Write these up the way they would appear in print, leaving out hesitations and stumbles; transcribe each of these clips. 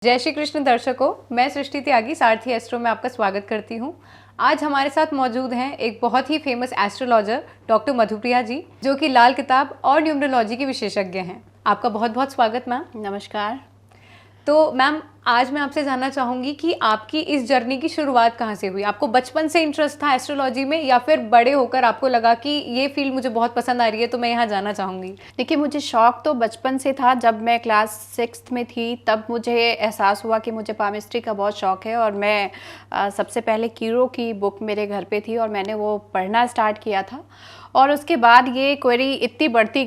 जय श्री कृष्ण दर्शकों, मैं सृष्टि त्यागी सारथी एस्ट्रो में आपका स्वागत करती हूँ। आज हमारे साथ मौजूद हैं एक बहुत ही फेमस एस्ट्रोलॉजर डॉक्टर मधुप्रिया जी, जो कि लाल किताब और न्यूमरोलॉजी के विशेषज्ञ हैं। आपका बहुत बहुत स्वागत मैम। नमस्कार। तो मैम, आज मैं आपसे जानना चाहूँगी कि आपकी इस जर्नी की शुरुआत कहाँ से हुई? आपको बचपन से इंटरेस्ट था एस्ट्रोलॉजी में या फिर बड़े होकर आपको लगा कि ये फील्ड मुझे बहुत पसंद आ रही है तो मैं यहाँ जाना चाहूँगी? देखिए, मुझे शौक तो बचपन से था। जब मैं क्लास 6th में थी तब मुझे एहसास हुआ कि मुझे पामिस्ट्री का बहुत शौक है और मैं सबसे पहले कीरो की बुक मेरे घर पे थी और मैंने वो पढ़ना स्टार्ट किया था। और उसके बाद ये क्वेरी इतनी बढ़ती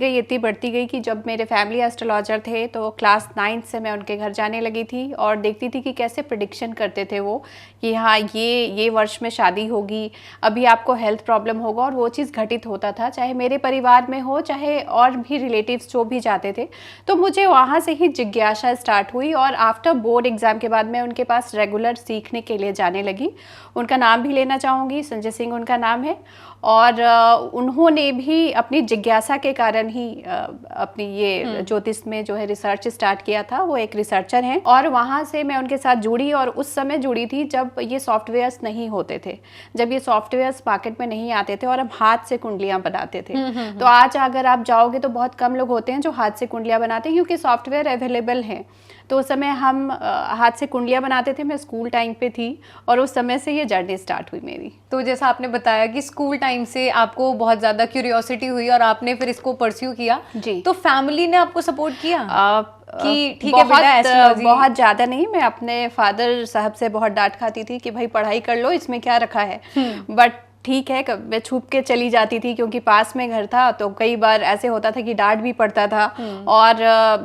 गई कि जब मेरे फैमिली एस्ट्रोलॉजर थे तो क्लास 9th से मैं उनके घर जाने लगी थी और देखती थी कि कैसे प्रेडिक्शन करते थे वो कि हाँ ये वर्ष में शादी होगी, अभी आपको हेल्थ प्रॉब्लम होगा, और वो चीज़ घटित होता था, चाहे मेरे परिवार में हो चाहे और भी रिलेटिव्स जो भी जाते थे। तो मुझे वहाँ से ही जिज्ञासा स्टार्ट हुई और आफ्टर बोर्ड एग्ज़ाम के बाद मैं उनके पास रेगुलर सीखने के लिए जाने लगी। उनका नाम भी लेना चाहूँगी, संजय सिंह उनका नाम है। और उन्होंने भी अपनी जिज्ञासा के कारण ही अपनी ये ज्योतिष में जो है रिसर्च स्टार्ट किया था। वो एक रिसर्चर हैं और वहाँ से मैं उनके साथ जुड़ी और उस समय जुड़ी थी जब ये सॉफ्टवेयर्स नहीं होते थे, जब ये सॉफ्टवेयर्स मार्केट में नहीं आते थे और हम हाथ से कुंडलियाँ बनाते थे। तो आज अगर आप जाओगे तो बहुत कम लोग होते हैं जो हाथ से कुंडलियाँ बनाते हैं क्योंकि सॉफ्टवेयर अवेलेबल हैं। तो उस समय हम हाथ से कुंडलियाँ बनाते थे। मैं स्कूल टाइम पे थी और उस समय से ये जर्नी स्टार्ट हुई मेरी। तो जैसा आपने बताया कि स्कूल टाइम से आपको बहुत ज़्यादा क्यूरियोसिटी हुई और आपने फिर इसको परस्यू किया जी, तो फैमिली ने आपको सपोर्ट किया कि ठीक है बेटा एस्ट्रोलॉजी? बहुत ज़्यादा नहीं। मैं अपने फादर साहब से बहुत डांट खाती थी कि भाई पढ़ाई कर लो, इसमें क्या रखा है। बट ठीक है, मैं छुप के चली जाती थी क्योंकि पास में घर था, तो कई बार ऐसे होता था कि डांट भी पड़ता था। और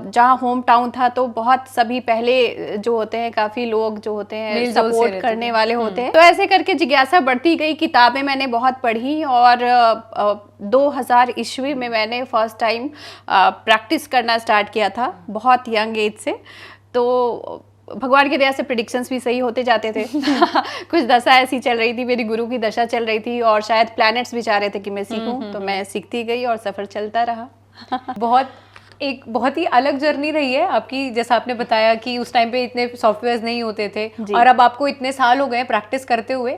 जहाँ होम टाउन था तो बहुत सभी पहले जो होते हैं काफ़ी लोग जो होते हैं सपोर्ट करने वाले होते हैं। तो ऐसे करके जिज्ञासा बढ़ती गई। किताबें मैंने बहुत पढ़ी और 2000 ईस्वी में मैंने फर्स्ट टाइम प्रैक्टिस करना स्टार्ट किया था, बहुत यंग एज से। तो भगवान की दया से प्रेडिक्शंस भी सही होते जाते थे। कुछ दशा ऐसी चल रही थी, मेरी गुरु की दशा चल रही थी और शायद प्लैनेट्स भी चाह रहे थे कि मैं सीखूं, तो मैं सीखती गई और सफ़र चलता रहा। बहुत ही अलग जर्नी रही है आपकी। जैसा आपने बताया कि उस टाइम पे इतने सॉफ्टवेयर्स नहीं होते थे और अब आपको इतने साल हो गए प्रैक्टिस करते हुए,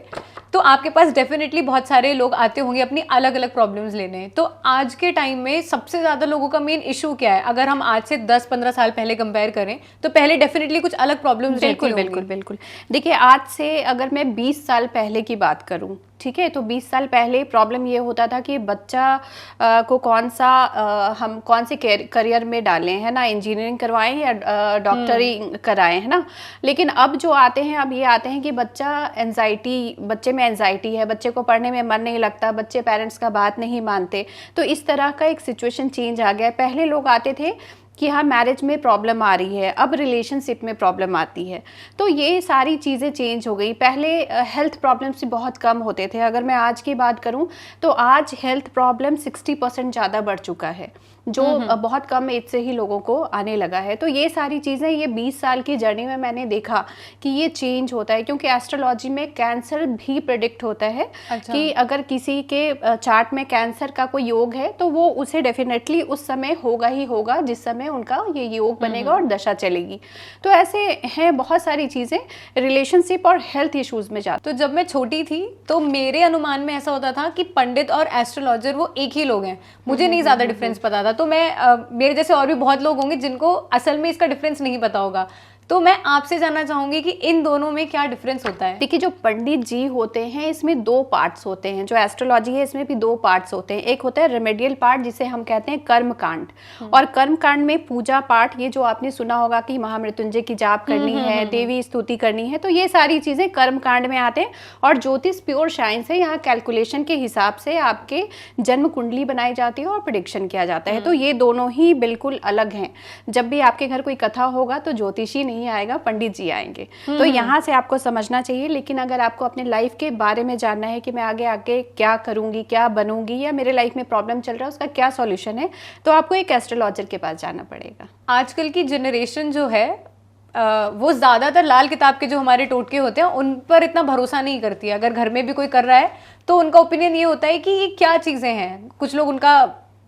तो आपके पास डेफिनेटली बहुत सारे लोग आते होंगे अपनी अलग अलग प्रॉब्लम्स लेने। तो आज के टाइम में सबसे ज़्यादा लोगों का मेन इशू क्या है? अगर हम आज से 10-15 साल पहले कंपेयर करें तो पहले डेफिनेटली कुछ अलग प्रॉब्लम्स रहती होंगी। बिल्कुल। देखिए, आज से अगर मैं 20 साल पहले की बात करूं, ठीक है, तो 20 साल पहले प्रॉब्लम ये होता था कि बच्चा को हम कौन से करियर में डालें, है ना, इंजीनियरिंग करवाएं या डॉक्टरी कराएं, है ना। लेकिन अब जो आते हैं, अब ये आते हैं कि बच्चे में एंजाइटी है, बच्चे को पढ़ने में मन नहीं लगता, बच्चे पेरेंट्स का बात नहीं मानते। तो इस तरह का एक सिचुएशन चेंज आ गया। पहले लोग आते थे कि हाँ मैरिज में प्रॉब्लम आ रही है, अब रिलेशनशिप में प्रॉब्लम आती है। तो ये सारी चीज़ें चेंज हो गई। पहले हेल्थ प्रॉब्लम्स भी बहुत कम होते थे। अगर मैं आज की बात करूं तो आज हेल्थ प्रॉब्लम 60% ज़्यादा बढ़ चुका है, जो बहुत कम एज से ही लोगों को आने लगा है। तो ये सारी चीज़ें ये 20 साल की जर्नी में मैंने देखा कि ये चेंज होता है, क्योंकि एस्ट्रोलॉजी में कैंसर भी प्रेडिक्ट होता है। अच्छा। कि अगर किसी के चार्ट में कैंसर का कोई योग है तो वो उसे डेफिनेटली उस समय होगा ही होगा जिस समय उनका ये योग बनेगा और दशा चलेगी। तो ऐसे हैं बहुत सारी चीज़ें रिलेशनशिप और हेल्थ इश्यूज में जाती। तो जब मैं छोटी थी तो मेरे अनुमान में ऐसा होता था कि पंडित और एस्ट्रोलॉजर वो एक ही लोग हैं, मुझे नहीं ज़्यादा डिफरेंस पता था। तो मैं मेरे जैसे और भी बहुत लोग होंगे जिनको असल में इसका डिफरेंस नहीं पता होगा। तो मैं आपसे जानना चाहूंगी कि इन दोनों में क्या डिफरेंस होता है? देखिए, जो पंडित जी होते हैं इसमें 2 पार्ट्स होते हैं। जो एस्ट्रोलॉजी है इसमें भी 2 पार्ट्स होते हैं। एक होता है रेमेडियल पार्ट जिसे हम कहते हैं कर्म कांड, और कर्म कांड में पूजा पाठ, ये जो आपने सुना होगा कि महामृत्युंजय की जाप करनी है, देवी स्तुति करनी है, तो ये सारी चीज़ें कर्म कांड में आते हैं। और ज्योतिष प्योर साइंस है, यहाँ कैलकुलेशन के हिसाब से आपके जन्म कुंडली बनाई जाती है और प्रेडिक्शन किया जाता है। तो ये दोनों ही बिल्कुल अलग हैं। जब भी आपके घर कोई कथा होगा तो ज्योतिषी नहीं आएगा, पंडित जी आएंगे। तो यहाँ से आपको समझना चाहिए। लेकिन अगर आपको अपने लाइफ के बारे में जानना है कि मैं आगे आगे क्या करूंगी, क्या बनूंगी, या मेरे लाइफ में प्रॉब्लम चल रहा है उसका क्या सॉल्यूशन है, तो आपको एक एस्ट्रोलॉजर के पास जाना पड़ेगा। आजकल की जनरेशन जो है वो ज़्यादातर लाल किताब के जो हमारे टोटके होते हैं उन पर इतना भरोसा नहीं करती है। अगर घर में भी कोई कर रहा है तो उनका ओपिनियन ये होता है कि ये क्या चीज़ें हैं। कुछ लोग उनका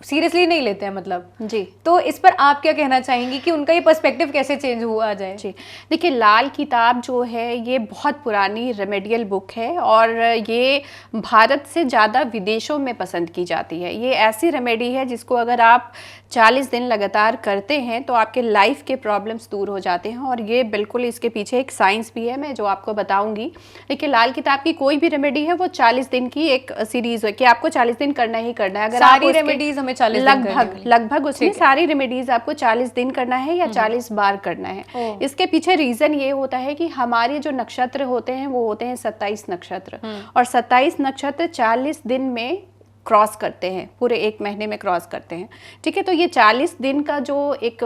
सीरियसली नहीं लेते हैं मतलब। जी। तो इस पर आप क्या कहना चाहेंगी कि उनका ये पर्सपेक्टिव कैसे चेंज हुआ जाए? जी, देखिए लाल किताब जो है ये बहुत पुरानी रेमेडियल बुक है और ये भारत से ज़्यादा विदेशों में पसंद की जाती है। ये ऐसी रेमेडी है जिसको अगर आप 40 दिन लगातार करते हैं तो आपके लाइफ के प्रॉब्लम्स दूर हो जाते हैं, और ये बिल्कुल इसके पीछे एक साइंस भी है, मैं जो आपको बताऊंगी। देखिए लाल किताब की कोई भी रेमेडी है वो 40 दिन की एक सीरीज है कि आपको 40 दिन करना ही करना है। अगर सारी रेमेडीज हमें 40 दिन करनी होगी? लगभग उसमें सारी रेमेडीज आपको 40 दिन करना है या 40 बार करना है। इसके पीछे रीजन ये होता है कि हमारे जो नक्षत्र होते हैं वो होते हैं 27 नक्षत्र, और 27 नक्षत्र 40 दिन में क्रॉस करते हैं, पूरे एक महीने में क्रॉस करते हैं। ठीक है, तो ये 40 दिन का जो एक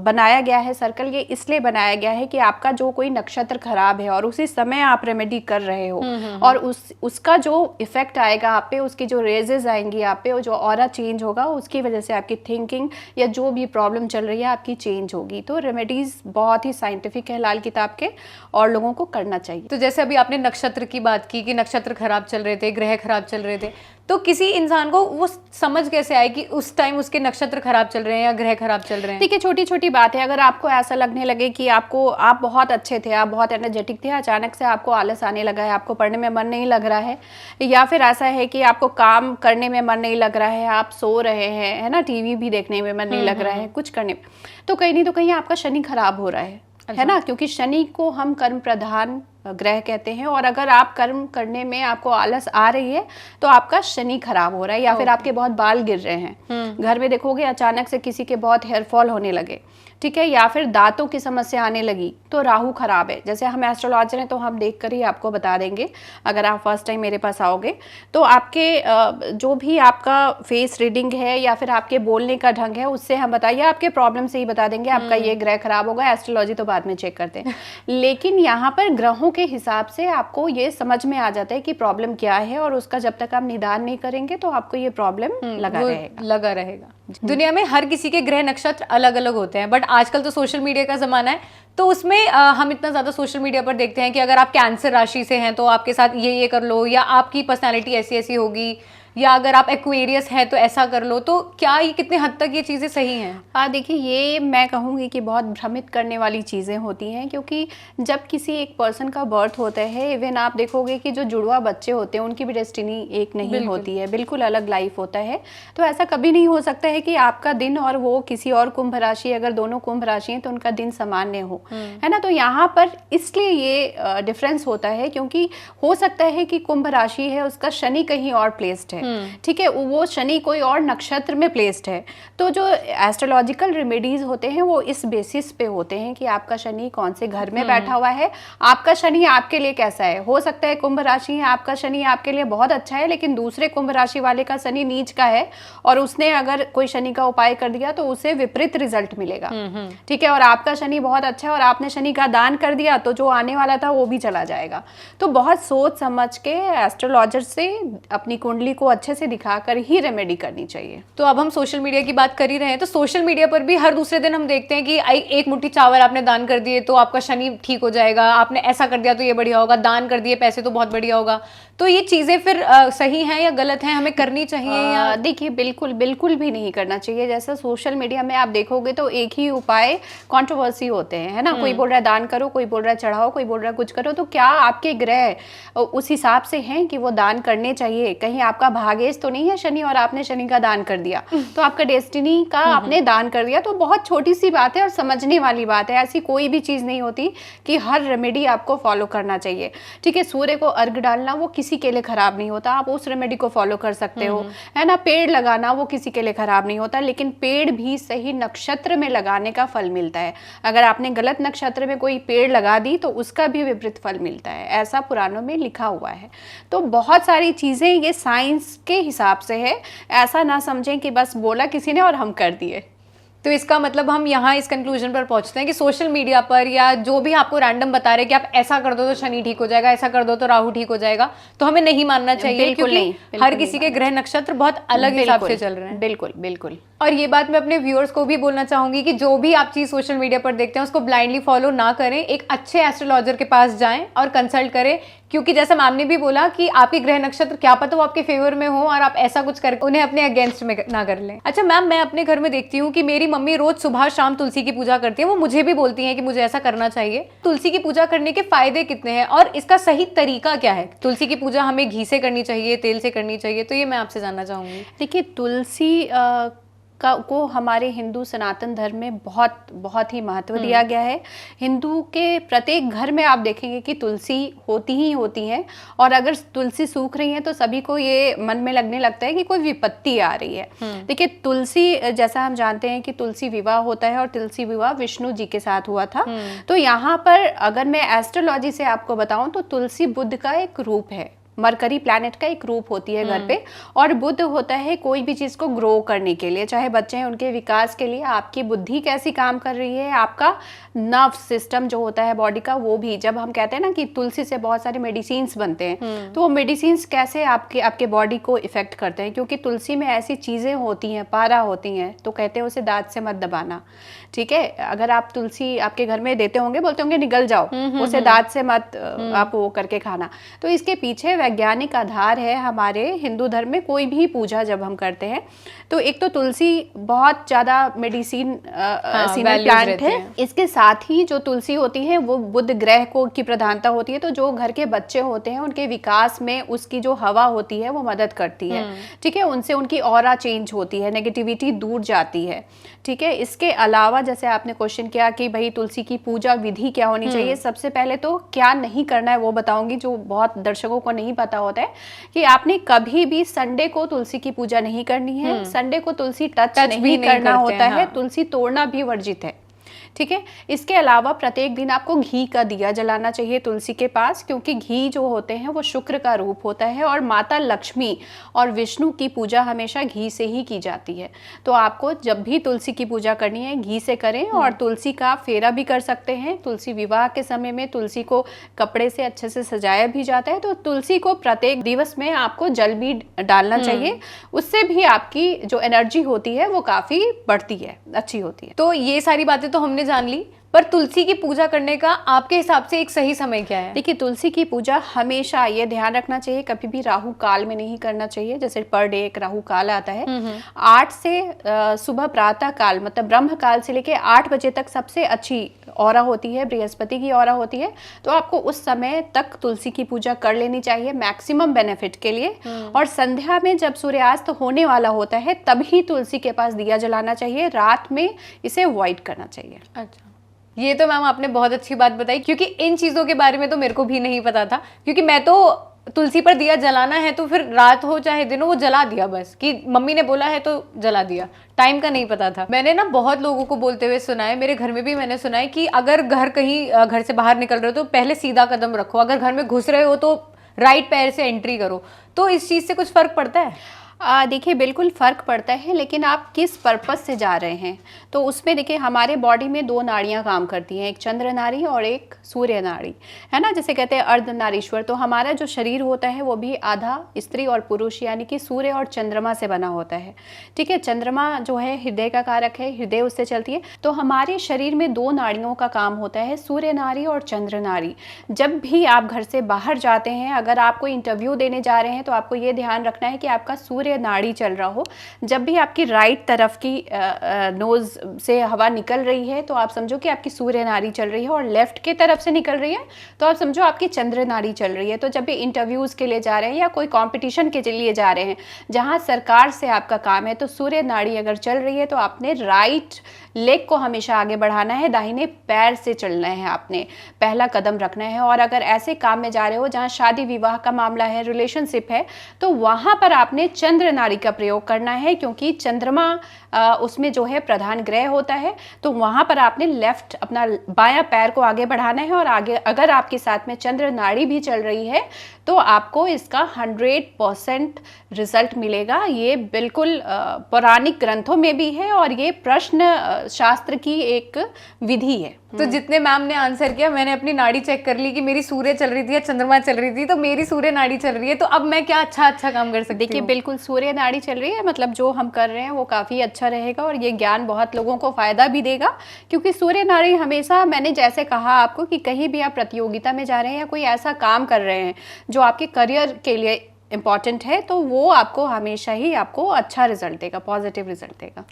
बनाया गया है सर्कल, ये इसलिए बनाया गया है कि आपका जो कोई नक्षत्र खराब है और उसी समय आप रेमेडी कर रहे हो और उसका जो इफेक्ट आएगा आप पे, उसकी जो रेजेस आएंगी आप पे, जो ऑरा चेंज होगा, उसकी वजह से आपकी थिंकिंग या जो भी प्रॉब्लम चल रही है आपकी चेंज होगी। तो रेमेडीज बहुत ही साइंटिफिक है लाल किताब के, और लोगों को करना चाहिए। तो जैसे अभी आपने नक्षत्र की बात की कि नक्षत्र खराब चल रहे थे, ग्रह खराब चल रहे थे, तो किसी इंसान को वो समझ कैसे आए कि उस टाइम उसके नक्षत्र खराब चल रहे हैं या ग्रह खराब चल रहे हैं? देखिए छोटी छोटी बात है। अगर आपको ऐसा लगने लगे कि आप बहुत अच्छे थे, आप बहुत एनर्जेटिक थे, अचानक से आपको आलस आने लगा है, आपको पढ़ने में मन नहीं लग रहा है, या फिर ऐसा है कि आपको काम करने में मन नहीं लग रहा है, आप सो रहे हैं, है ना, टीवी भी देखने में मन नहीं लग रहा है, कुछ करने में, तो कहीं नहीं तो कहीं आपका शनि खराब हो रहा है ना, क्योंकि शनि को हम कर्म प्रधान ग्रह कहते हैं, और अगर आप कर्म करने में आपको आलस आ रही है तो आपका शनि खराब हो रहा है, या फिर आपके बहुत बाल गिर रहे हैं, घर में देखोगे अचानक से किसी के बहुत हेयर फॉल होने लगे, ठीक है, या फिर दांतों की समस्या आने लगी, तो राहु खराब है। जैसे हम एस्ट्रोलॉजर हैं तो हम देख कर ही आपको बता देंगे, अगर आप फर्स्ट टाइम मेरे पास आओगे तो आपके जो भी आपका फेस रीडिंग है या फिर आपके बोलने का ढंग है, उससे हम बताइए, आपके प्रॉब्लम से ही बता देंगे आपका ये ग्रह खराब होगा। एस्ट्रोलॉजी तो बाद में चेक करते हैं, लेकिन यहाँ पर ग्रहों के हिसाब से आपको ये समझ में आ जाता है कि प्रॉब्लम क्या है, और उसका जब तक आप निदान नहीं करेंगे तो आपको ये प्रॉब्लम लगा रहेगा। दुनिया में हर किसी के ग्रह नक्षत्र अलग अलग होते हैं, बट आजकल तो सोशल मीडिया का जमाना है, तो उसमें हम इतना ज्यादा सोशल मीडिया पर देखते हैं कि अगर आप कैंसर राशि से हैं तो आपके साथ ये कर लो, या आपकी पर्सनालिटी ऐसी ऐसी होगी, या अगर आप एक्वेरियस है तो ऐसा कर लो। तो क्या ये कितने हद तक ये चीज़ें सही हैं? देखिए ये मैं कहूँगी कि बहुत भ्रमित करने वाली चीज़ें होती हैं, क्योंकि जब किसी एक पर्सन का बर्थ होता है, इवन आप देखोगे कि जो जुड़वा बच्चे होते हैं उनकी भी डेस्टिनी एक नहीं होती है, बिल्कुल अलग लाइफ होता है। तो ऐसा कभी नहीं हो सकता है कि आपका दिन और वो किसी और कुंभ राशि, अगर दोनों कुंभ राशि हैं तो उनका दिन सामान्य हो, है ना। तो यहाँ पर इसलिए ये डिफरेंस होता है, क्योंकि हो सकता है कि कुंभ राशि है उसका शनि कहीं और प्लेस्ड है, ठीक है, वो शनि कोई और नक्षत्र में प्लेस्ड है। तो जो एस्ट्रोलॉजिकल रेमेडीज होते हैं वो इस बेसिस पे होते हैं कि आपका शनि कौन से घर में बैठा हुआ है, आपका शनि आपके लिए कैसा है। हो सकता है कुंभ राशि है, आपका शनि आपके लिए बहुत अच्छा है, लेकिन दूसरे कुंभ राशि वाले का शनि नीच का है, और उसने अगर कोई शनि का उपाय कर दिया तो उसे विपरीत रिजल्ट मिलेगा, ठीक है। और आपका शनि बहुत अच्छा है और आपने शनि का दान कर दिया तो जो आने वाला था वो भी चला जाएगा। तो बहुत सोच समझ के एस्ट्रोलॉजर से अपनी कुंडली को अच्छे से दिखाकर ही रेमेडी करनी चाहिए। तो अब हम सोशल मीडिया की बात कर ही रहे हैं, तो सोशल मीडिया पर भी हर दूसरे दिन हम देखते हैं कि एक मुट्ठी चावल आपने दान कर दिए तो आपका शनि ठीक हो जाएगा, आपने ऐसा कर दिया तो ये बढ़िया होगा, दान कर दिए पैसे तो बहुत बढ़िया होगा। तो ये चीजें फिर सही हैं या गलत हैं, हमें करनी चाहिए या? देखिए बिल्कुल भी नहीं करना चाहिए। जैसा सोशल मीडिया में आप देखोगे तो एक ही उपाय कंट्रोवर्सी होते हैं, है ना। कोई बोल रहा है दान करो, कोई बोल रहा है चढ़ाओ, कोई बोल रहा है कुछ करो। तो क्या आपके ग्रह उस हिसाब से हैं कि वो दान करने चाहिए? कहीं आपका भागेश तो नहीं है शनि और आपने शनि का दान कर दिया तो आपका डेस्टिनी का आपने दान कर दिया। तो बहुत छोटी सी बात है और समझने वाली बात है। ऐसी कोई भी चीज नहीं होती कि हर रेमेडी आपको फॉलो करना चाहिए, ठीक है। सूर्य को अर्घ डालना वो किसी के लिए खराब नहीं होता, आप उस रेमेडी को फॉलो कर सकते हो, है ना। पेड़ लगाना वो किसी के लिए खराब नहीं होता, लेकिन पेड़ भी सही नक्षत्र में लगाने का फल मिलता है। अगर आपने गलत नक्षत्र में कोई पेड़ लगा दी तो उसका भी विपरीत फल मिलता है, ऐसा पुराणों में लिखा हुआ है। तो बहुत सारी चीजें ये साइंस के हिसाब से है, ऐसा ना समझें कि बस बोला किसी ने और हम कर दिए। तो इसका मतलब हम यहाँ इस कंक्लूजन पर पहुंचते हैं कि सोशल मीडिया पर या जो भी आपको रैंडम बता रहे हैं कि आप ऐसा कर दो तो शनि ठीक हो जाएगा, ऐसा कर दो तो राहु ठीक हो जाएगा, तो हमें नहीं मानना चाहिए, क्योंकि हर किसी के ग्रह नक्षत्र बहुत अलग हिसाब से चल रहे हैं। बिल्कुल। और ये बात मैं अपने व्यूअर्स को भी बोलना चाहूंगी कि जो भी आप चीज़ सोशल मीडिया पर देखते हैं उसको ब्लाइंडली फॉलो ना करें, एक अच्छे एस्ट्रोलॉजर के पास जाएं और कंसल्ट करें, क्योंकि जैसा मैम ने भी बोला कि आपके ग्रह नक्षत्र क्या पता वो आपके फेवर में हो और आप ऐसा कुछ कर उन्हें अपने अगेंस्ट में ना कर लें। अच्छा मैम, मैं अपने घर में देखती हूँ कि मेरी मम्मी रोज सुबह शाम तुलसी की पूजा करती है, वो मुझे भी बोलती है कि मुझे ऐसा करना चाहिए। तुलसी की पूजा करने के फायदे कितने हैं और इसका सही तरीका क्या है? तुलसी की पूजा हमें घी से करनी चाहिए, तेल से करनी चाहिए? तो ये मैं आपसे जानना चाहूंगी। देखिए, तुलसी को हमारे हिंदू सनातन धर्म में बहुत बहुत ही महत्व दिया गया है। हिंदू के प्रत्येक घर में आप देखेंगे कि तुलसी होती ही होती है, और अगर तुलसी सूख रही है तो सभी को ये मन में लगने लगता है कि कोई विपत्ति आ रही है। देखिए, तुलसी, जैसा हम जानते हैं कि तुलसी विवाह होता है और तुलसी विवाह विष्णु जी के साथ हुआ था। तो यहाँ पर अगर मैं एस्ट्रोलॉजी से आपको बताऊं तो तुलसी बुध का एक रूप है, मरकरी प्लैनेट का एक रूप होती है घर पे, और बुध होता है कोई भी चीज को ग्रो करने के लिए, चाहे बच्चे हैं उनके विकास के लिए, आपकी बुद्धि कैसी काम कर रही है, आपका नर्व सिस्टम जो होता है बॉडी का वो भी। जब हम कहते हैं ना कि तुलसी से बहुत सारे मेडिसिन्स बनते हैं, तो वो मेडिसिन्स कैसे आपके बॉडी को इफेक्ट करते हैं, क्योंकि तुलसी में ऐसी चीजें होती हैं, पारा होती हैं, तो कहते हैं उसे दांत से मत दबाना, ठीक है। अगर आप तुलसी आपके घर में देते होंगे, बोलते होंगे निगल जाओ, उसे दांत से मत आप वो करके खाना। तो इसके पीछे वैज्ञानिक आधार है। हमारे हिंदू धर्म में कोई भी पूजा जब हम करते हैं तो एक तो तुलसी बहुत ज्यादा मेडिसिन प्लांट है, इसके साथ ही जो तुलसी होती है वो बुध ग्रह को की प्रधानता होती है, तो जो घर के बच्चे होते हैं उनके विकास में उसकी जो हवा होती है वो मदद करती है, ठीक है। उनसे उनकी ऑरा चेंज होती है, नेगेटिविटी दूर जाती है, ठीक है। इसके अलावा जैसे आपने क्वेश्चन किया कि भाई तुलसी की पूजा विधि क्या होनी चाहिए, सबसे पहले तो क्या नहीं करना है वो बताऊंगी, जो बहुत दर्शकों को नहीं पता होता है कि आपने कभी भी संडे को तुलसी की पूजा नहीं करनी है, संडे को तुलसी टच नहीं करना होता है, तुलसी तोड़ना भी वर्जित है, ठीक है। इसके अलावा प्रत्येक दिन आपको घी का दिया जलाना चाहिए तुलसी के पास, क्योंकि घी जो होते हैं वो शुक्र का रूप होता है, और माता लक्ष्मी और विष्णु की पूजा हमेशा घी से ही की जाती है। तो आपको जब भी तुलसी की पूजा करनी है घी से करें, और तुलसी का फेरा भी कर सकते हैं। तुलसी विवाह के समय में तुलसी को कपड़े से अच्छे से सजाया भी जाता है, तो तुलसी को प्रत्येक दिवस में आपको जल भी डालना चाहिए, उससे भी आपकी जो एनर्जी होती है वो काफी बढ़ती है, अच्छी होती है। तो ये सारी बातें तो हमने जान ली, पर तुलसी की पूजा करने का आपके हिसाब से एक सही समय क्या है? देखिए, तुलसी की पूजा हमेशा ये ध्यान रखना चाहिए कभी भी राहु काल में नहीं करना चाहिए। जैसे पर डे एक राहु काल आता है, 8 से सुबह प्रातः काल, मतलब ब्रह्म काल से लेके 8 बजे तक सबसे अच्छी औरा होती है, बृहस्पति की औरा होती है। तो आपको उस समय तक तुलसी की पूजा कर लेनी चाहिए मैक्सिमम बेनिफिट के लिए। और संध्या में जब सूर्यास्त होने वाला होता है तभी तुलसी के पास दिया जलाना चाहिए, रात में इसे अवॉइड करना चाहिए। अच्छा, ये तो मैम आपने बहुत अच्छी बात बताई, क्योंकि इन चीज़ों के बारे में तो मेरे को भी नहीं पता था। क्योंकि मैं तो तुलसी पर दिया जलाना है तो फिर रात हो चाहे दिन हो वो जला दिया, बस कि मम्मी ने बोला है तो जला दिया, टाइम का नहीं पता था। मैंने ना बहुत लोगों को बोलते हुए सुना है, मेरे घर में भी मैंने सुना है कि अगर घर से बाहर निकल रहे हो तो पहले सीधा कदम रखो, अगर घर में घुस रहे हो तो राइट पैर से एंट्री करो। तो इस चीज़ से कुछ फर्क पड़ता है? देखिए, बिल्कुल फ़र्क पड़ता है, लेकिन आप किस पर्पस से जा रहे हैं। तो उसमें देखिए हमारे बॉडी में 2 नाड़ियाँ काम करती हैं, एक चंद्र नाड़ी और एक सूर्य नाड़ी, है ना, जिसे कहते हैं अर्धनारीश्वर। तो हमारा जो शरीर होता है वो भी आधा स्त्री और पुरुष यानी कि सूर्य और चंद्रमा से बना होता है, ठीक है। चंद्रमा जो है हृदय का कारक है, हृदय उससे चलती है। तो हमारे शरीर में 2 नाड़ियों का काम होता है, सूर्य नाड़ी और चंद्र नाड़ी। जब भी आप घर से बाहर जाते हैं, अगर आप कोई इंटरव्यू देने जा रहे हैं तो आपको ये ध्यान रखना है कि आपका सूर्य नाड़ी चल रहा हो। जब भी आपकी राइट तरफ की नोज से हवा निकल रही है तो आप समझो कि आपकी सूर्य नाड़ी चल रही है, और लेफ्ट की तरफ से निकल रही है तो आप समझो आपकी चंद्र नाड़ी चल रही है। तो जब भी इंटरव्यूज के लिए जा रहे हैं या कोई कंपटीशन के लिए जा रहे हैं जहां सरकार से आपका काम है, तो सूर्य नाड़ी अगर चल रही है तो आपने राइट लेग को हमेशा आगे बढ़ाना है, दाहिने पैर से चलना है, आपने पहला कदम रखना है। और अगर ऐसे काम में जा रहे हो जहां शादी विवाह का मामला है, रिलेशनशिप है, तो वहां पर आपने चंद्र नाड़ी का प्रयोग करना है, क्योंकि चंद्रमा उसमें जो है प्रधान ग्रह होता है। तो वहां पर आपने लेफ्ट अपना बायां पैर को आगे बढ़ाना है, और आगे अगर आपके साथ में चंद्र नाड़ी भी चल रही है तो आपको इसका 100% रिजल्ट मिलेगा। ये बिल्कुल पौराणिक ग्रंथों में भी है, और ये प्रश्न शास्त्र की एक विधि है। तो जितने मैम ने आंसर किया, मैंने अपनी नाड़ी चेक कर ली कि मेरी सूर्य चल रही थी या चंद्रमा चल रही थी, तो मेरी सूर्य नाड़ी चल रही है, तो अब मैं क्या अच्छा काम कर सकती हूँ? देखिए बिल्कुल सूर्य नाड़ी चल रही है, मतलब जो हम कर रहे हैं वो काफ़ी अच्छा रहेगा और ये ज्ञान बहुत लोगों को फ़ायदा भी देगा, क्योंकि सूर्य नाड़ी हमेशा, मैंने जैसे कहा आपको कि कहीं भी आप प्रतियोगिता में जा रहे हैं या कोई ऐसा काम कर रहे हैं जो आपके करियर के लिए इम्पॉर्टेंट है, तो वो आपको हमेशा ही आपको अच्छा रिजल्ट देगा, पॉजिटिव रिजल्ट देगा।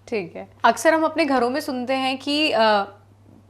ठीक है। अक्सर हम अपने घरों में सुनते हैं कि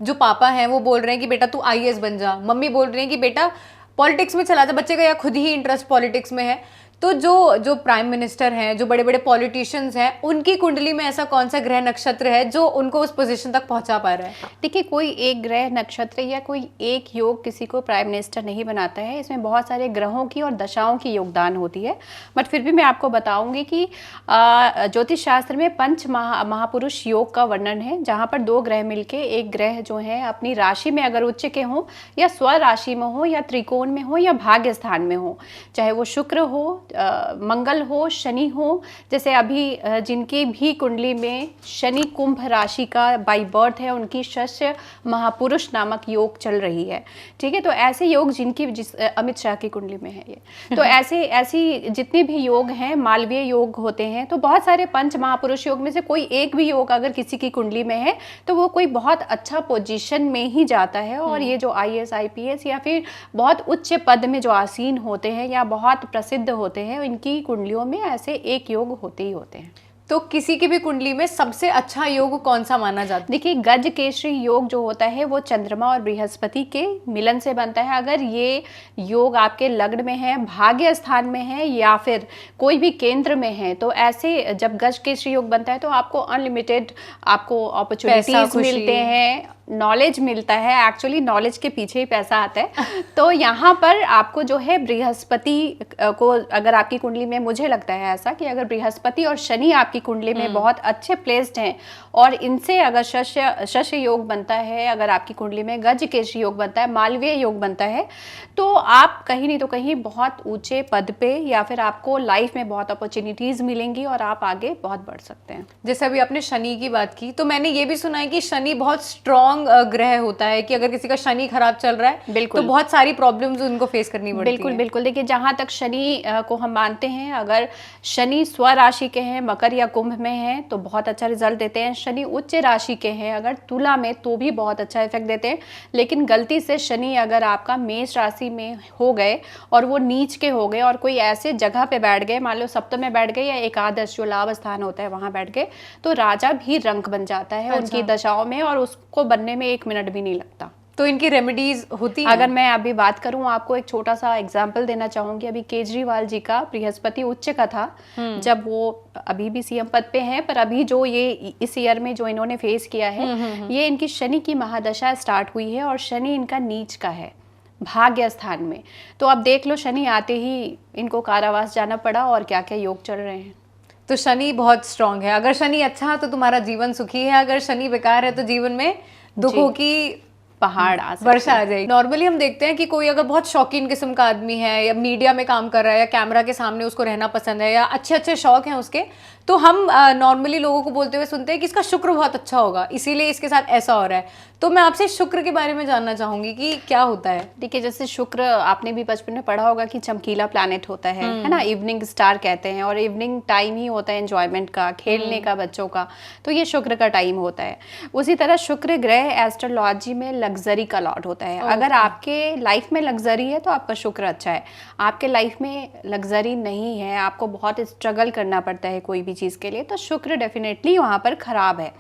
जो पापा हैं वो बोल रहे हैं कि बेटा तू आईएएस बन जा, मम्मी बोल रही हैं कि बेटा पॉलिटिक्स में चला जा, बच्चे का या खुद ही इंटरेस्ट पॉलिटिक्स में है। तो जो प्राइम मिनिस्टर हैं, जो बड़े बड़े पॉलिटिशियंस हैं, उनकी कुंडली में ऐसा कौन सा ग्रह नक्षत्र है जो उनको उस पोजीशन तक पहुंचा पा रहा है? देखिए कोई एक ग्रह नक्षत्र या कोई एक योग किसी को प्राइम मिनिस्टर नहीं बनाता है, इसमें बहुत सारे ग्रहों की और दशाओं की योगदान होती है। बट फिर भी मैं आपको बताऊंगी कि ज्योतिष शास्त्र में पंच महापुरुष योग का वर्णन है, जहाँ पर 2 ग्रह मिलके एक ग्रह जो है अपनी राशि में अगर उच्च के हों या स्व राशि में हो या त्रिकोण में हो या भाग्य स्थान में हो, चाहे वो शुक्र हो, मंगल हो, शनि हो। जैसे अभी जिनकी भी कुंडली में शनि कुंभ राशि का बाई बर्थ है, उनकी शस्य महापुरुष नामक योग चल रही है, ठीक है। तो ऐसे योग जिनकी अमित शाह की कुंडली में है ये, तो ऐसी जितने भी योग हैं, मालवीय योग होते हैं, तो बहुत सारे पंच महापुरुष योग में से कोई एक भी योग अगर किसी की कुंडली में है तो वो कोई बहुत अच्छा पोजीशन में ही जाता है। और ये जो आईएएस आईपीएस या फिर बहुत उच्च पद में जो आसीन होते हैं या बहुत प्रसिद्ध होते हैं, इनकी कुंडलियों में ऐसे एक योग होते ही होते हैं। तो किसी की भी कुंडली में सबसे अच्छा योग कौन सा माना जाता है? देखिए गज केसरी योग जो होता है वो चंद्रमा और बृहस्पति के मिलन से बनता है। अगर ये योग आपके लग्न में है, भाग्य स्थान में है या फिर कोई भी केंद्र में है, तो ऐसे जब गज केसरी योग बनता है तो आपको अनलिमिटेड आपको अपॉर्चुनिटीज मिलते हैं, नॉलेज मिलता है। एक्चुअली नॉलेज के पीछे ही पैसा आता है। तो यहाँ पर आपको जो है बृहस्पति को, अगर आपकी कुंडली में, मुझे लगता है ऐसा कि अगर बृहस्पति और शनि आपकी कुंडली में बहुत अच्छे प्लेस्ड हैं और इनसे अगर शस्य योग बनता है, अगर आपकी कुंडली में गज केसरी योग बनता है, मालवीय योग बनता है, तो आप कहीं नहीं तो कहीं बहुत ऊंचे पद पे या फिर आपको लाइफ में बहुत अपॉर्चुनिटीज मिलेंगी और आप आगे बहुत बढ़ सकते हैं। जैसे अभी आपने शनि की बात की, तो मैंने ये भी सुना है कि शनि बहुत स्ट्रॉन्ग ग्रह होता है, कि अगर किसी का शनि खराब चल रहा है बिल्कुल तो बहुत सारी प्रॉब्लम्स उनको फेस करनी पड़ती बिल्कुल बिल्कुल। देखिए जहाँ तक शनि को हम मानते हैं, अगर शनि स्व राशि के हैं, मकर या कुंभ में हैं, तो बहुत अच्छा रिजल्ट देते हैं। शनि उच्च राशि के हैं अगर तुला में, तो भी बहुत अच्छा इफेक्ट देते हैं। लेकिन गलती से शनि अगर आपका मेष राशि में हो गए और वो नीच के हो गए और कोई ऐसे जगह पे बैठ गए, मान लो सप्तम में बैठ गए या एकादश जो लाभ स्थान होता है वहां बैठ गए, तो राजा भी रंक बन जाता है उनकी दशाओं में, और उसको बनने में 1 मिनट भी नहीं लगता। तो इनकी रेमेडीज होती हैं? अगर मैं अभी बात करूं, आपको एक छोटा सा एग्जांपल देना चाहूंगी। अभी केजरीवाल जी का बृहस्पति उच्च का था, जब वो अभी भी सीएम पद पे हैं, पर अभी जो ये इस ईयर में जो इन्होंने फेस किया है, ये इनकी शनि की महादशा स्टार्ट हुई है और शनि इनका नीच का है भाग्य स्थान में। तो अब देख लो, शनि आते ही इनको कारावास जाना पड़ा और क्या क्या योग चल रहे हैं। तो शनि बहुत स्ट्रांग है। अगर शनि अच्छा तो तुम्हारा जीवन सुखी है, अगर शनि बेकार है तो जीवन में दुखों की पहाड़ वर्षा आ जाएगी। नॉर्मली हम देखते हैं कि कोई अगर बहुत शौकीन किस्म का आदमी है या मीडिया में काम कर रहा है या कैमरा के सामने उसको रहना पसंद है या अच्छे अच्छे शौक हैं उसके, तो हम नॉर्मली लोगों को बोलते हुए सुनते हैं कि इसका शुक्र बहुत अच्छा होगा, इसीलिए इसके साथ ऐसा हो रहा है। तो मैं आपसे शुक्र के बारे में जानना चाहूंगी कि क्या होता है? देखिए जैसे शुक्र आपने भी बचपन में पढ़ा होगा कि चमकीला प्लैनेट होता है ना, इवनिंग स्टार कहते हैं, और इवनिंग टाइम ही होता है एंजॉयमेंट का, खेलने का बच्चों का, तो ये शुक्र का टाइम होता है। उसी तरह शुक्र ग्रह एस्ट्रोलॉजी में लग्जरी का लॉर्ड होता है। अगर आपके लाइफ में लग्जरी है तो आपका शुक्र अच्छा है। आपके लाइफ में लग्जरी नहीं है, आपको बहुत स्ट्रगल करना पड़ता है कोई भी चीज़ के लिए, तो शुक्र डेफिनेटली वहाँ पर खराब है।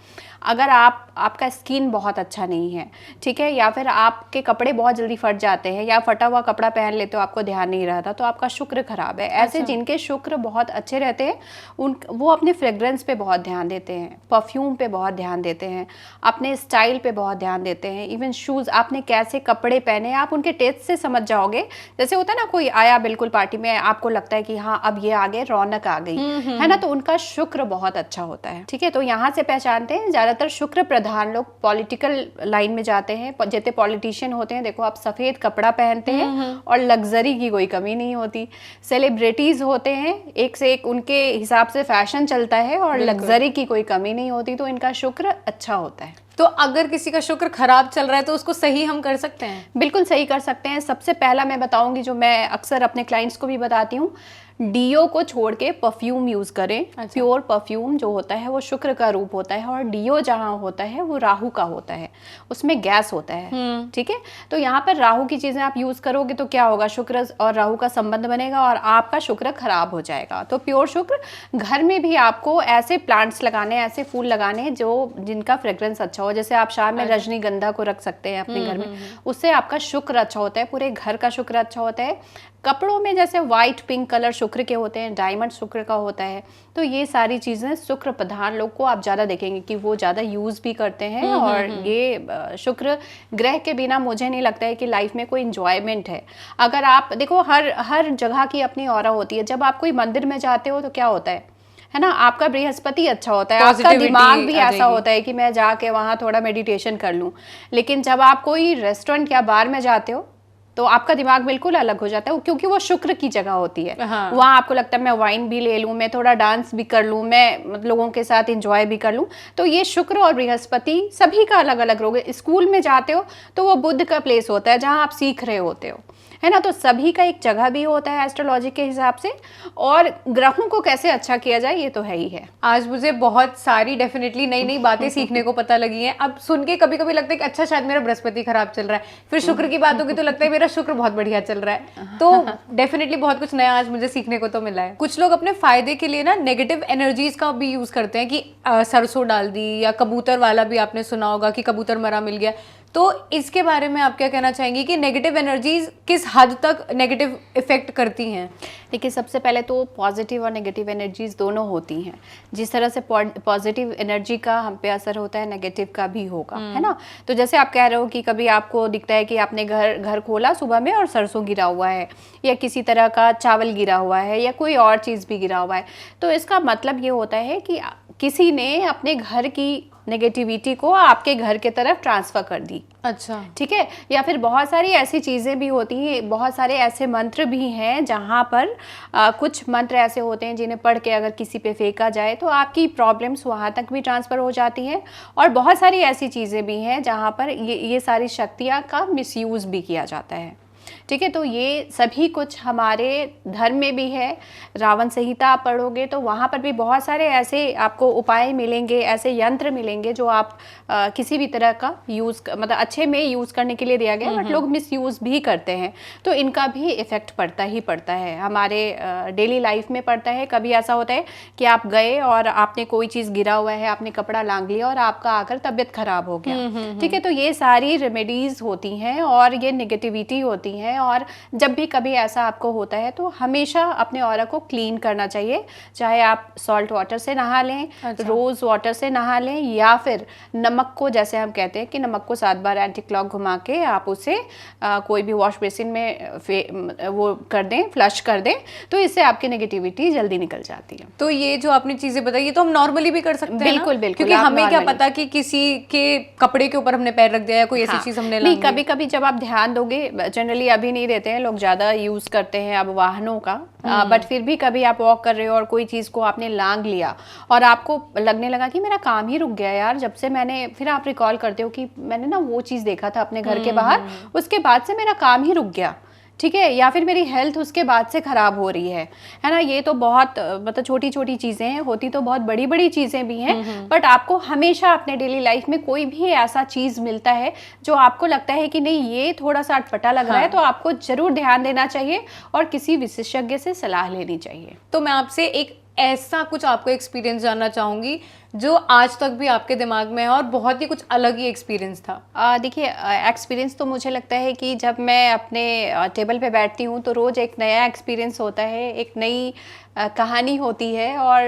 अगर आपका स्किन बहुत अच्छा नहीं है, ठीक है, या फिर आपके कपड़े बहुत जल्दी फट जाते हैं या फटा हुआ कपड़ा पहन लेते हो, आपको ध्यान नहीं रहता, तो आपका शुक्र खराब है। ऐसे जिनके शुक्र बहुत अच्छे रहते हैं वो अपने फ्रेग्रेंस पे बहुत ध्यान देते हैं, परफ्यूम पे बहुत ध्यान देते हैं, अपने स्टाइल पे बहुत ध्यान देते हैं, इवन शूज़, आपने कैसे कपड़े पहने आप उनके टेस्ट से समझ जाओगे। जैसे होता है ना, कोई आया बिल्कुल पार्टी में, आपको लगता है कि हाँ अब ये आ गए, रौनक आ गई है ना, तो उनका शुक्र बहुत अच्छा होता है। ठीक है, तो यहाँ से पहचानते हैं ज्यादातर शुक्र प्रधान लोग पॉलिटिकल लाइन में जाते हैं। जितने पॉलिटिशियन होते हैं, देखो आप सफेद कपड़ा पहनते हैं और लग्जरी की कोई कमी नहीं होती। सेलिब्रिटीज होते हैं, एक से एक उनके हिसाब से फैशन चलता है और लग्जरी की कोई कमी नहीं होती, तो इनका शुक्र अच्छा होता है। तो अगर किसी का शुक्र खराब चल रहा है तो उसको सही हम कर सकते हैं? बिल्कुल सही कर सकते हैं। सबसे पहला मैं बताऊंगी, जो मैं अक्सर अपने क्लाइंट्स को भी बताती हूँ, डीओ को छोड़ के परफ्यूम यूज करें। प्योर परफ्यूम जो होता है वो शुक्र का रूप होता है, और डीओ जहाँ होता है वो राहु का होता है, उसमें गैस होता है। ठीक है, तो यहाँ पर राहु की चीजें आप यूज करोगे तो क्या होगा, शुक्र और राहु का संबंध बनेगा और आपका शुक्र खराब हो जाएगा। तो प्योर शुक्र, घर में भी आपको ऐसे प्लांट्स लगाने, ऐसे फूल लगाने जो जिनका फ्रेग्रेंस अच्छा हो। जैसे आप शाम में रजनीगंधा को रख सकते हैं अपने घर में, उससे आपका शुक्र अच्छा होता है, पूरे घर का शुक्र अच्छा होता है। कपड़ों में जैसे वाइट पिंक कलर शुक्र के होते हैं, डायमंड शुक्र का होता है। तो ये सारी चीज़ें शुक्र प्रधान लोग को आप ज़्यादा देखेंगे कि वो ज़्यादा यूज़ भी करते हैं। और ये शुक्र ग्रह के बिना मुझे नहीं लगता है कि लाइफ में कोई इंजॉयमेंट है। अगर आप देखो, हर जगह की अपनी ऑरा होती है। जब आप कोई मंदिर में जाते हो तो क्या होता है ना, आपका बृहस्पति अच्छा होता है, आपका दिमाग भी ऐसा होता है कि मैं जाके वहाँ थोड़ा मेडिटेशन कर लूँ। लेकिन जब आप कोई रेस्टोरेंट या बार में जाते हो तो आपका दिमाग बिल्कुल अलग हो जाता है, क्योंकि वो शुक्र की जगह होती है। वहाँ आपको लगता है मैं वाइन भी ले लूँ, मैं थोड़ा डांस भी कर लूँ, मैं लोगों के साथ एंजॉय भी कर लूँ। तो ये शुक्र और बृहस्पति सभी का अलग अलग रोग है। स्कूल में जाते हो तो वो बुध का प्लेस होता है जहाँ आप सीख रहे होते हो, है ना। तो सभी का एक जगह भी होता है एस्ट्रोलॉजी के हिसाब से, और ग्रहों को कैसे अच्छा किया जाए ये तो है ही है। आज मुझे बहुत सारी डेफिनेटली नई नई बातें सीखने को पता लगी हैं। अब सुन के कभी कभी लगता है कि अच्छा शायद मेरा बृहस्पति खराब चल रहा है, फिर शुक्र की बात होगी तो लगता है मेरा शुक्र बहुत बढ़िया चल रहा है। तो डेफिनेटली बहुत कुछ नया आज मुझे सीखने को तो मिला है। कुछ लोग अपने फायदे के लिए ना नेगेटिव एनर्जीज का भी यूज करते हैं कि सरसों डाल दी, या कबूतर वाला भी आपने सुना होगा कि कबूतर मरा मिल गया। तो इसके बारे में आप क्या कहना चाहेंगी कि नेगेटिव एनर्जीज किस हद तक नेगेटिव इफेक्ट करती हैं? देखिए, सबसे पहले तो पॉजिटिव और नेगेटिव एनर्जीज दोनों होती हैं। जिस तरह से पॉजिटिव एनर्जी का हम पे असर होता है, नेगेटिव का भी होगा, है ना। तो जैसे आप कह रहे हो कि कभी आपको दिखता है कि आपने घर खोला सुबह में और सरसों गिरा हुआ है, या किसी तरह का चावल गिरा हुआ है, या कोई और चीज़ भी गिरा हुआ है, तो इसका मतलब ये होता है कि किसी ने अपने घर की नेगेटिविटी को आपके घर के तरफ ट्रांसफर कर दी। अच्छा, ठीक है। या फिर बहुत सारी ऐसी चीज़ें भी होती हैं, बहुत सारे ऐसे मंत्र भी हैं जहाँ पर कुछ मंत्र ऐसे होते हैं जिन्हें पढ़ के अगर किसी पे फेंका जाए तो आपकी प्रॉब्लम्स वहाँ तक भी ट्रांसफ़र हो जाती हैं। और बहुत सारी ऐसी चीज़ें भी हैं जहाँ पर ये सारी शक्तियाँ का मिसयूज़ भी किया जाता है। ठीक है, तो ये सभी कुछ हमारे धर्म में भी है। रावण संहिता आप पढ़ोगे तो वहाँ पर भी बहुत सारे ऐसे आपको उपाय मिलेंगे, ऐसे यंत्र मिलेंगे जो आप किसी भी तरह का मतलब अच्छे में यूज़ करने के लिए दिया गया, बट लोग मिसयूज़ भी करते हैं। तो इनका भी इफ़ेक्ट पड़ता ही पड़ता है, हमारे डेली लाइफ में पड़ता है। कभी ऐसा होता है कि आप गए और आपने कोई चीज़ गिरा हुआ है, आपने कपड़ा लांग लिया और आपका आकर तबीयत खराब हो गया। ठीक है, तो ये सारी रेमेडीज़ होती हैं और ये नेगेटिविटी होती हैं। और जब भी कभी ऐसा आपको होता है तो हमेशा अपने ऑरा को क्लीन करना चाहिए, चाहे आप सॉल्ट वाटर से नहा लें, रोज़ वाटर से नहा लें, या फिर नमक को, जैसे हम कहते हैं कि नमक को 7 बार एंटी क्लॉक घुमा के आप उसे कोई भी वॉश बेसिन में वो कर दें, फ्लश कर दें, तो इससे आपकी नेगेटिविटी जल्दी निकल जाती है। तो ये जो आपने चीज़ें बताई, ये तो हम नॉर्मली भी कर सकते हैं। बिल्कुल बिल्कुल, क्योंकि हमें क्या पता कि किसी के कपड़े के ऊपर हमने पैर रख दिया या कोई ऐसी चीज़ हमने नहीं, कभी कभी जब आप ध्यान दोगे, जनरली अभी नहीं देते हैं लोग, ज़्यादा यूज़ करते हैं अब वाहनों का, बट फिर भी कभी आप वॉक कर रहे हो और कोई चीज़ को आपने लांग लिया और आपको लगने लगा कि मेरा काम ही रुक गया यार, जब से मैंने, फिर आप रिकॉल करते हो कि मैंने ना वो चीज़ देखा था अपने घर के बाहर, उसके बाद से मेरा काम ही रुक गया। ठीक है, या फिर मेरी हेल्थ उसके बाद से ख़राब हो रही है ना। ये तो बहुत मतलब छोटी छोटी चीज़ें हैं, होती तो बहुत बड़ी बड़ी चीज़ें भी हैं, बट आपको हमेशा अपने डेली लाइफ में कोई भी ऐसा चीज़ मिलता है जो आपको लगता है कि नहीं ये थोड़ा सा अटपटा लग रहा है, तो आपको ज़रूर ध्यान देना चाहिए और किसी विशेषज्ञ से सलाह लेनी चाहिए। तो मैं आपसे एक ऐसा कुछ आपको एक्सपीरियंस जानना चाहूँगी जो आज तक भी आपके दिमाग में है और बहुत ही कुछ अलग ही एक्सपीरियंस था? देखिए, एक्सपीरियंस तो मुझे लगता है कि जब मैं अपने टेबल पे बैठती हूँ तो रोज़ एक नया एक्सपीरियंस होता है, एक नई कहानी होती है और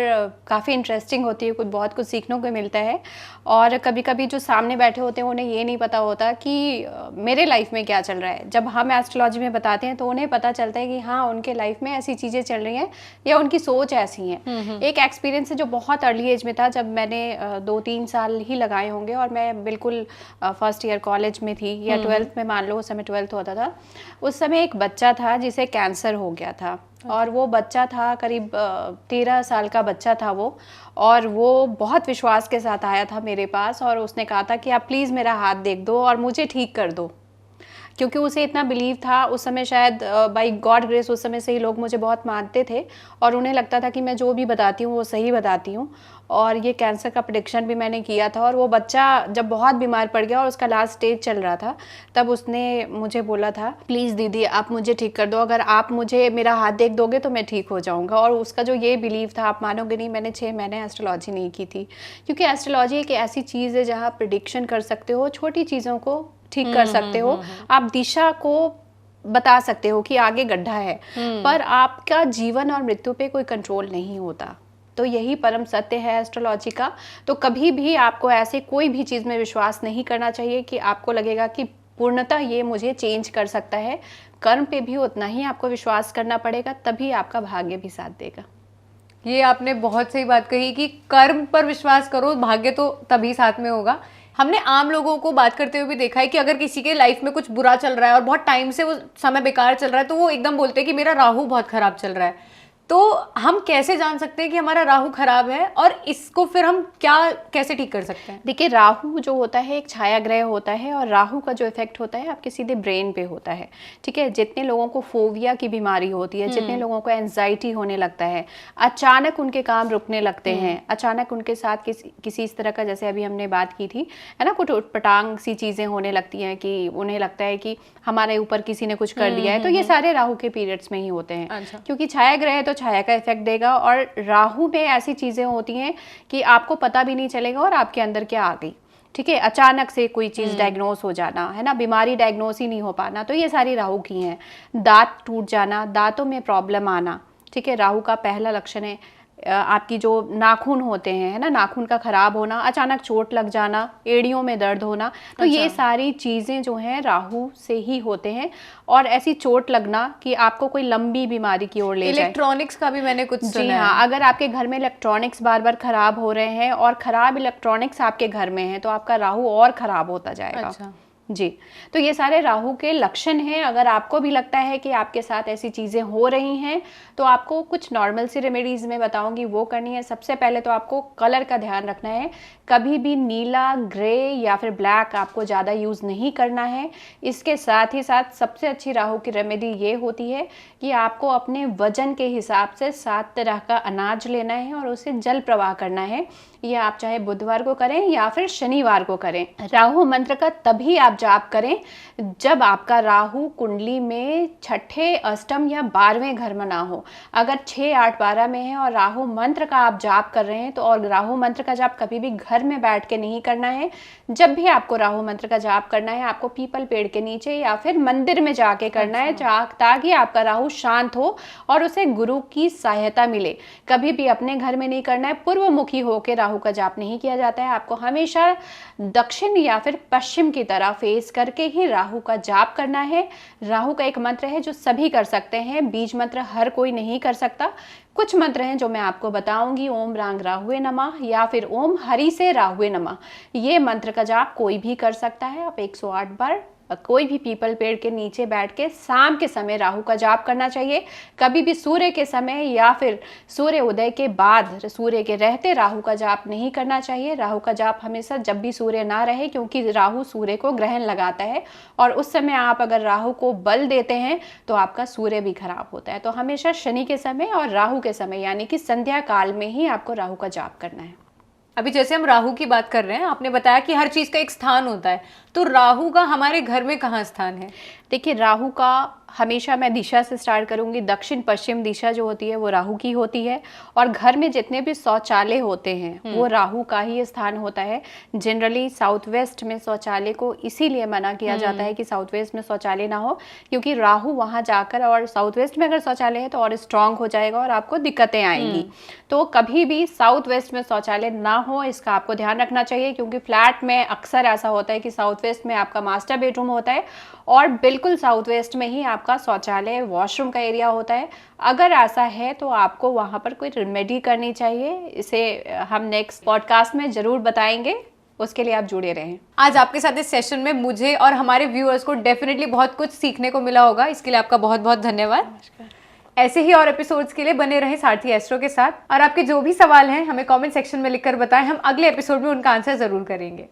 काफ़ी इंटरेस्टिंग होती है, बहुत कुछ सीखने को मिलता है। और कभी कभी जो सामने बैठे होते हैं उन्हें ये नहीं पता होता कि मेरे लाइफ में क्या चल रहा है। जब हम एस्ट्रोलॉजी में बताते हैं तो उन्हें पता चलता है कि हाँ, उनके लाइफ में ऐसी चीज़ें चल रही हैं या उनकी सोच ऐसी है। एक एक्सपीरियंस है जो बहुत अर्ली एज में था, जब मैंने 2-3 साल ही लगाए होंगे और मैं बिल्कुल फर्स्ट ईयर कॉलेज में थी या 12th में, मान लो उस समय 12th होता था। उस समय एक बच्चा था जिसे कैंसर हो गया था और वो बच्चा था करीब 13 साल का बच्चा था वो, और वो बहुत विश्वास के साथ आया था मेरे पास और उसने कहा था कि आप प्लीज़ मेरा हाथ देख दो और मुझे ठीक कर दो, क्योंकि उसे इतना बिलीव था उस समय, शायद बाय गॉड ग्रेस उस समय से ही लोग मुझे बहुत मानते थे और उन्हें लगता था कि मैं जो भी बताती हूँ वो सही बताती हूँ। और ये कैंसर का प्रेडिक्शन भी मैंने किया था। और वो बच्चा जब बहुत बीमार पड़ गया और उसका लास्ट स्टेज चल रहा था, तब उसने मुझे बोला था, प्लीज़ दीदी आप मुझे ठीक कर दो, अगर आप मुझे मेरा हाथ देख दोगे तो मैं ठीक हो जाऊँगा। और उसका जो ये बिलीव था, आप मानोगे नहीं, मैंने 6 महीने एस्ट्रोलॉजी नहीं की थी, क्योंकि एस्ट्रोलॉजी एक ऐसी चीज़ है जहाँ प्रिडिक्शन कर सकते हो, छोटी चीज़ों को ठीक कर सकते हो, आप दिशा को बता सकते हो कि आगे गड्ढा है, पर आपका जीवन और मृत्यु पे कोई कंट्रोल नहीं होता। तो यही परम सत्य है एस्ट्रोलॉजी का। तो कभी भी आपको ऐसे कोई भी चीज़ में विश्वास नहीं करना चाहिए कि आपको लगेगा कि पूर्णतः ये मुझे चेंज कर सकता है। कर्म पे भी उतना ही आपको विश्वास करना पड़ेगा, तभी आपका भाग्य भी साथ देगा। ये आपने बहुत सही बात कही कि कर्म पर विश्वास करो, भाग्य तो तभी साथ में होगा। हमने आम लोगों को बात करते हुए भी देखा है कि अगर किसी के लाइफ में कुछ बुरा चल रहा है और बहुत टाइम से वो समय बेकार चल रहा है, तो वो एकदम बोलते हैं कि मेरा राहु बहुत खराब चल रहा है। तो हम कैसे जान सकते हैं कि हमारा राहु खराब है और इसको फिर हम कैसे ठीक कर सकते हैं? देखिए, राहु जो होता है एक छाया ग्रह होता है और राहु का जो इफेक्ट होता है आपके सीधे ब्रेन पे होता है। ठीक है, जितने लोगों को फोबिया की बीमारी होती है, जितने लोगों को एंजाइटी होने लगता है, अचानक उनके काम रुकने लगते हैं, अचानक उनके साथ किसी इस तरह का, जैसे अभी हमने बात की थी, है ना, कुछ उटपटांग सी चीज़ें होने लगती हैं कि उन्हें लगता है कि हमारे ऊपर किसी ने कुछ कर दिया है, तो ये सारे राहु के पीरियड्स में ही होते हैं। अच्छा। क्योंकि छाया ग्रह है तो छाया का इफेक्ट देगा, और राहु में ऐसी चीजें होती हैं कि आपको पता भी नहीं चलेगा और आपके अंदर क्या आ गई। ठीक है, अचानक से कोई चीज डायग्नोस हो जाना, है ना, बीमारी डायग्नोस ही नहीं हो पाना, तो ये सारी राहु की हैं। दांत टूट जाना, दांतों में प्रॉब्लम आना, ठीक है, राहु का पहला लक्षण है। आपकी जो नाखून होते हैं, है ना, नाखून का खराब होना, अचानक चोट लग जाना, एड़ियों में दर्द होना, तो ये सारी चीज़ें जो हैं राहु से ही होते हैं। और ऐसी चोट लगना कि आपको कोई लंबी बीमारी की ओर ले जाए। इलेक्ट्रॉनिक्स का भी मैंने कुछ सुना है। जी हाँ, अगर आपके घर में इलेक्ट्रॉनिक्स बार बार खराब हो रहे हैं और खराब इलेक्ट्रॉनिक्स आपके घर में है, तो आपका राहु और खराब होता जाएगा। अच्छा। जी, तो ये सारे राहु के लक्षण हैं। अगर आपको भी लगता है कि आपके साथ ऐसी चीज़ें हो रही हैं, तो आपको कुछ नॉर्मल सी रेमेडीज़ में बताऊंगी, वो करनी है। सबसे पहले तो आपको कलर का ध्यान रखना है, कभी भी नीला, ग्रे या फिर ब्लैक आपको ज़्यादा यूज़ नहीं करना है। इसके साथ ही साथ सबसे अच्छी राहु की रेमेडी ये होती है कि आपको अपने वजन के हिसाब से 7 तरह का अनाज लेना है और उसे जल प्रवाह करना है। ये आप चाहे बुधवार को करें या फिर शनिवार को करें। राहु मंत्र का तभी आप जाप करें जब आपका राहु कुंडली में 6ठे, अष्टम या 12वें घर में ना हो। अगर 6, 8, 12 में है और राहु मंत्र का आप जाप कर रहे हैं, तो और राहु मंत्र का जाप कभी भी घर में बैठ के नहीं करना है। जब भी आपको राहु मंत्र का जाप करना है, आपको पीपल पेड़ के नीचे या फिर मंदिर में जाके करना है, ताकि आपका राहु शांत हो और उसे गुरु की सहायता मिले। कभी भी अपने घर में नहीं करना है, पूर्वमुखी होकर राहु का जाप नहीं किया जाता है। आपको हमेशा दक्षिण या फिर पश्चिम की तरफ फेस करके ही राहु का जाप करना है। राहु का एक मंत्र है जो सभी कर सकते हैं, बीज मंत्र हर कोई नहीं कर सकता। कुछ मंत्र हैं जो मैं आपको बताऊंगी, ओम रांग राहुवे नमः या फिर ओम हरि से राहुवे नमः। ये मंत्र का जाप कोई भी कर सकता है। आप 108 बार कोई भी पीपल पेड़ के नीचे बैठ के शाम के समय राहु का जाप करना चाहिए। कभी भी सूर्य के समय या फिर सूर्य उदय के बाद, सूर्य के रहते राहु का जाप नहीं करना चाहिए। राहु का जाप हमेशा जब भी सूर्य ना रहे, क्योंकि राहु सूर्य को ग्रहण लगाता है और उस समय आप अगर राहु को बल देते हैं तो आपका सूर्य भी खराब होता है। तो हमेशा शनि के समय और राहु के समय यानी कि संध्या काल में ही आपको राहु का जाप करना है। अभी जैसे हम राहु की बात कर रहे हैं, आपने बताया कि हर चीज का एक स्थान होता है, तो राहु का हमारे घर में कहाँ स्थान है? देखिए, राहु का हमेशा मैं दिशा से स्टार्ट करूंगी। दक्षिण पश्चिम दिशा जो होती है वो राहु की होती है, और घर में जितने भी शौचालय होते हैं वो राहु का ही स्थान होता है। जनरली साउथ वेस्ट में शौचालय को इसीलिए मना किया जाता है कि साउथ वेस्ट में शौचालय ना हो, क्योंकि राहु वहां जाकर, और साउथ वेस्ट में अगर शौचालय है तो और स्ट्रांग हो जाएगा और आपको दिक्कतें आएंगी। तो कभी भी साउथ वेस्ट में शौचालय ना हो, इसका आपको ध्यान रखना चाहिए, क्योंकि फ्लैट में अक्सर ऐसा होता है कि साउथ वेस्ट में आपका मास्टर बेडरूम होता है और बिल्कुल साउथ वेस्ट में ही आपका शौचालय वॉशरूम का एरिया होता है। अगर ऐसा है तो आपको वहां पर कोई रेमेडी करनी चाहिए। इसे हम नेक्स्ट पॉडकास्ट में जरूर बताएंगे, उसके लिए आप जुड़े रहें। आज आपके साथ इस सेशन में मुझे और हमारे व्यूअर्स को डेफिनेटली बहुत कुछ सीखने को मिला होगा, इसके लिए आपका बहुत बहुत धन्यवाद। ऐसे ही और एपिसोड्स के लिए बने रहें सारथी एस्ट्रो के साथ, और आपके जो भी सवाल हैं हमें कमेंट सेक्शन में लिखकर बताएं, हम अगले एपिसोड में उनका आंसर जरूर करेंगे।